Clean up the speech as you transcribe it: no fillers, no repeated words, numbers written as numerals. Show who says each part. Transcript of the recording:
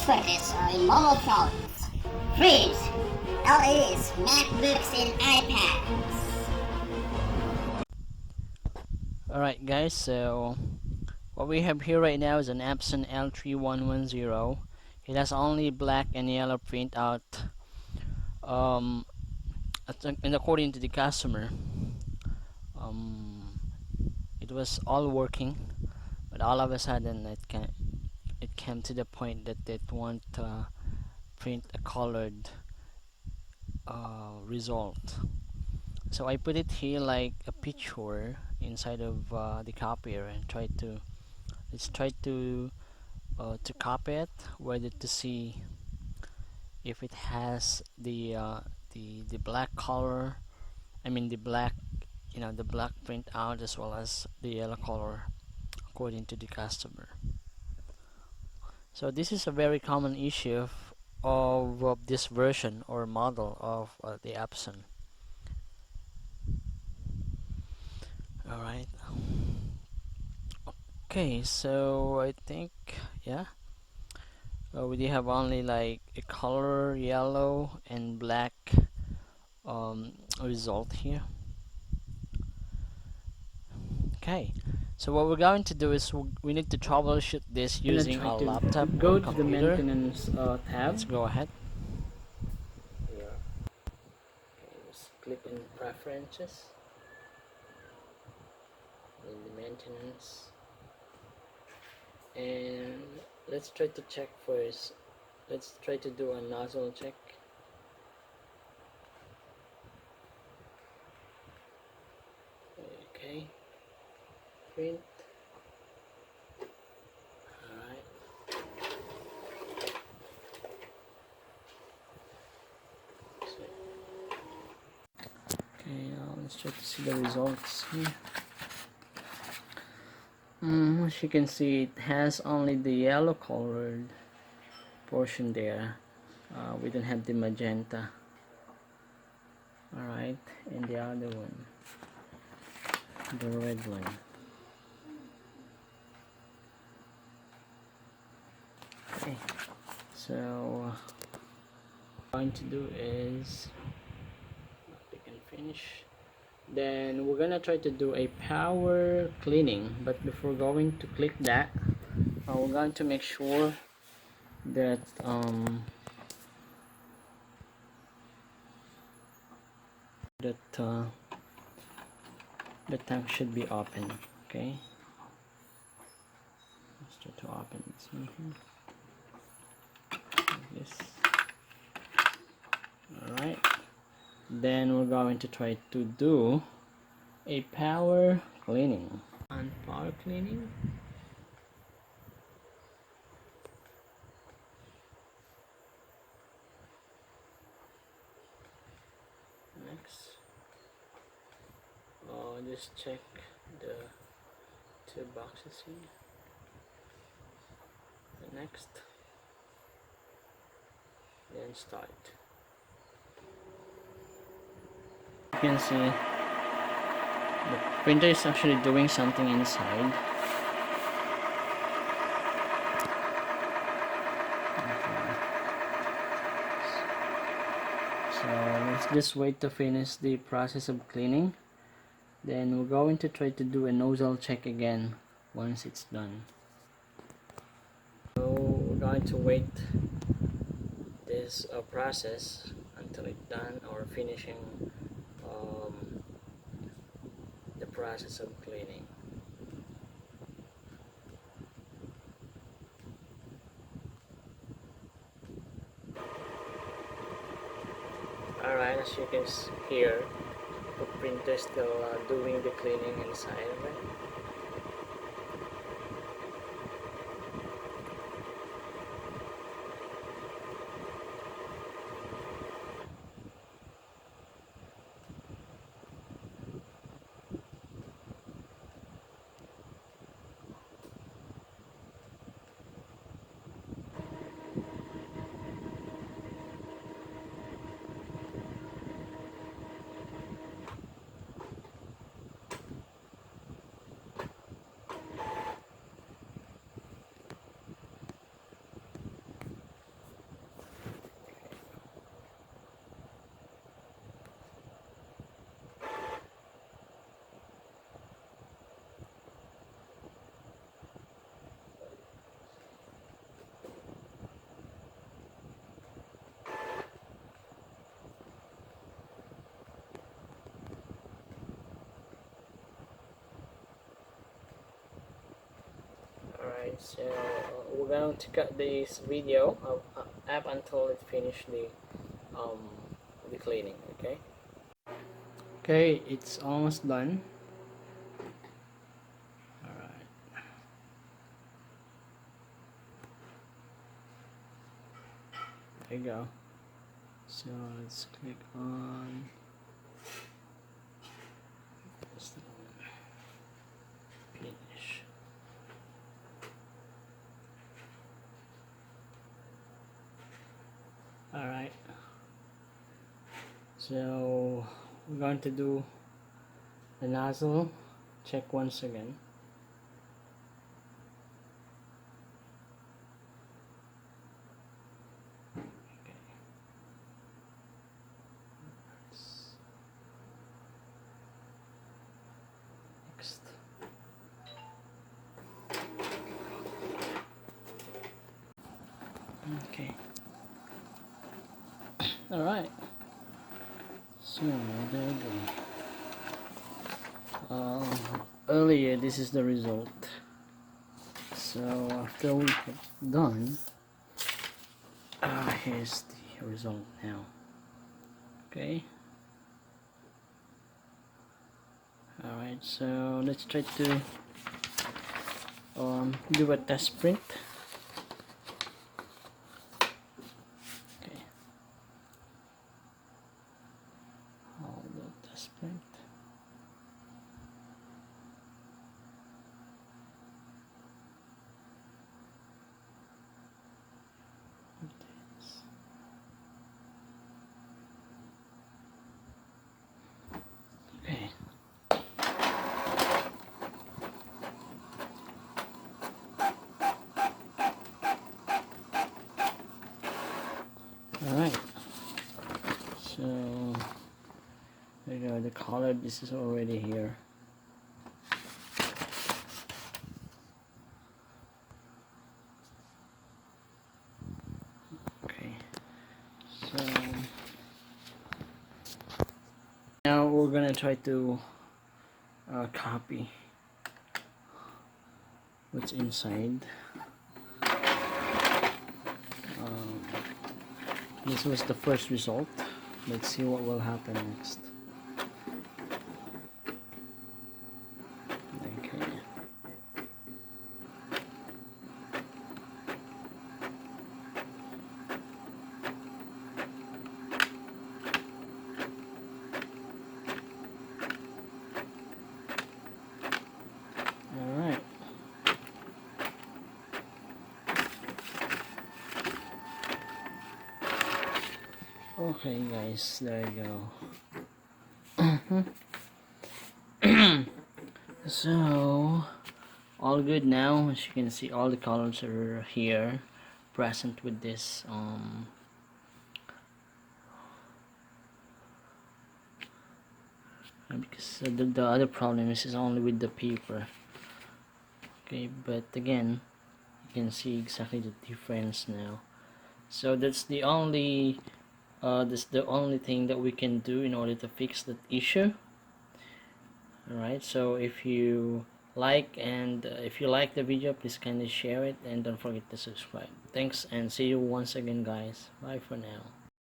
Speaker 1: expertise in mobile phones, frames, LEDs, MacBooks, and iPads.
Speaker 2: Alright guys, so what we have here right now is an Epson L3110. It has only black and yellow printout, and according to the customer, it was all working, but all of a sudden it came to the point that it won't print a colored result. So I put it here like a picture inside of the copier and let's try to copy it, whether to see if it has the black color, I mean the black, the black print out, as well as the yellow color according to the customer. So this is a very common issue of this version or model of the Epson. Alright, okay, so I think, yeah, we do have only like a color yellow and black result here. Okay, so what we're going to do is we need to troubleshoot this using a laptop
Speaker 3: go
Speaker 2: or
Speaker 3: to
Speaker 2: computer.
Speaker 3: the maintenance tab.
Speaker 2: Let's go ahead.
Speaker 3: Yeah. Okay, just click in preferences, in the maintenance, and let's try to check first. Let's try to do a nozzle check. Okay, print. Alright. Okay, now let's try to see the results here. As you can see, it has only the yellow colored portion there. We don't have the magenta. Alright, and the other one, the red one. Okay, so what I'm going to do is click and finish. Then we're gonna try to do a power cleaning, but before going to click that, we're going to make sure that the tank should be open. Okay, let's try to open this one here. Like this. Alright, then we're going to try to do a power cleaning. On power cleaning, next, just check the two boxes here. The next, then start. You can see the printer is actually doing something inside. Okay. So let's just wait to finish the process of cleaning. Then we're going to try to do a nozzle check again once it's done. So we're going to wait this process until it's done, or finishing the process of cleaning. Alright, as you can hear, the printer is still doing the cleaning inside of it. Alright, so we're going to cut this video up until it finishes the cleaning. Okay, it's almost done. Alright. There you go. So let's click on finish. Alright, so we're going to do the nozzle check once again. Okay. Next. Okay. Alright, so there you go. Earlier this is the result. So after we have done, here's the result now. Okay. Alright, so let's try to do a test print. Print. Okay. All right. So there you go. The color. This is already here. So now we're gonna try to copy what's inside. This was the first result. Let's see what will happen next. Okay. Alright. Okay guys, there you go. So all good now. As you can see, all the colors are here present with this because the other problem is only with the paper. Okay, but again you can see exactly the difference now. So that's the only thing that we can do in order to fix that issue. Alright, so if you like the video, please kindly share it and don't forget to subscribe. Thanks, and see you once again guys. Bye for now.